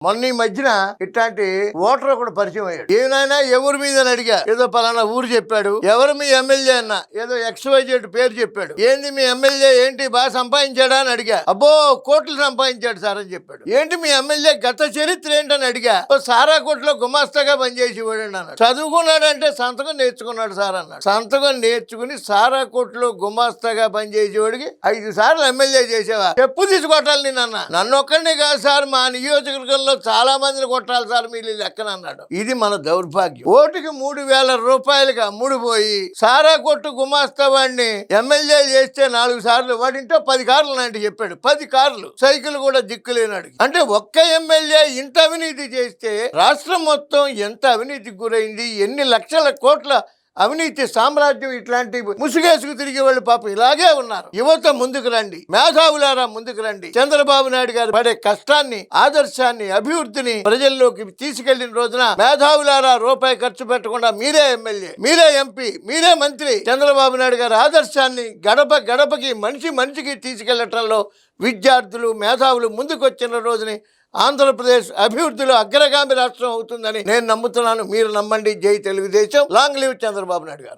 మొన్న ఈ మధ్యన ఇట్లాంటి ఓటర్ ఒకడు పరిచయం అయ్యాడు. ఏమైనా ఎవరి మీద అని అడిగా, ఏదో పలానా ఊరు చెప్పాడు. ఎవరు మీ ఎమ్మెల్యే అన్న, ఏదో XYZ పేరు చెప్పాడు. ఏంది మీ ఎమ్మెల్యే ఏంటి బాగా సంపాదించాడా అని అడిగా. అబ్బో కోట్లు సంపాదించాడు సార్ అని చెప్పాడు. ఏంటి మీ ఎమ్మెల్యే గత చరిత్ర ఏంటని అడిగా. సారా కోట్లో గుమాస్తాగా పనిచేసేవాడు అన్నాడు. చదువుకున్నాడంటే సంతకం నేర్చుకున్నాడు సార్ అన్నాడు. సంతకం నేర్చుకుని సారా కోట్లో గుమాస్తాగా పనిచేసేవాడికి 5 సార్లు ఎమ్మెల్యే చేసేవా? చెప్పు తీసుకోవటాలి నేను అన్న. నన్ను ఒక్కడిని కాదు సార్, మా నియోజకవర్గంలో చాలా మందిని కొట్టాలి సార్ మీరు లెక్కనన్నాడు. ఇది మన దౌర్భాగ్యం. ఓటుకి 3,000 రూపాయలకి అమ్ముడుపోయి సారా కొట్టు గుమాస్తా వాడిని ఎమ్మెల్యే చేస్తే 4 సార్లు వాడింటో 10 కార్లు లాంటి చెప్పాడు. 10 కార్లు, సైకిల్ కూడా దిక్కులేనాడు. అంటే ఒక్క ఎమ్మెల్యే ఇంత అవినీతి చేస్తే రాష్ట్రం మొత్తం ఎంత అవినీతికి గురైంది, ఎన్ని లక్షల కోట్ల అవినీతి సామ్రాజ్యం. ఇట్లాంటి ముసుగేసుకు తిరిగే వాళ్ళు పాపం ఇలాగే ఉన్నారు. యువత ముందుకు రండి, మేధావులారా ముందుకు రండి. చంద్రబాబు నాయుడు గారు పడే కష్టాన్ని, ఆదర్శాన్ని, అభివృద్ధిని ప్రజల్లోకి తీసుకెళ్లిన రోజున మేధావులారా రూపాయి ఖర్చు పెట్టకుండా మీరే ఎమ్మెల్యే, మీరే ఎంపీ, మీరే మంత్రి. చంద్రబాబు నాయుడు గారి ఆదర్శాన్ని గడప గడపకి, మనిషి మనిషికి తీసుకెళ్లటంలో విద్యార్థులు, మేధావులు ముందుకు వచ్చిన రోజుని ఆంధ్రప్రదేశ్ అభివృద్ధిలో అగ్రగామి రాష్ట్రం అవుతుందని నేను నమ్ముతున్నాను. మీరు నమ్మండి. జై తెలుగుదేశం. లాంగ్ లివ్ చంద్రబాబు నాయుడు గారు.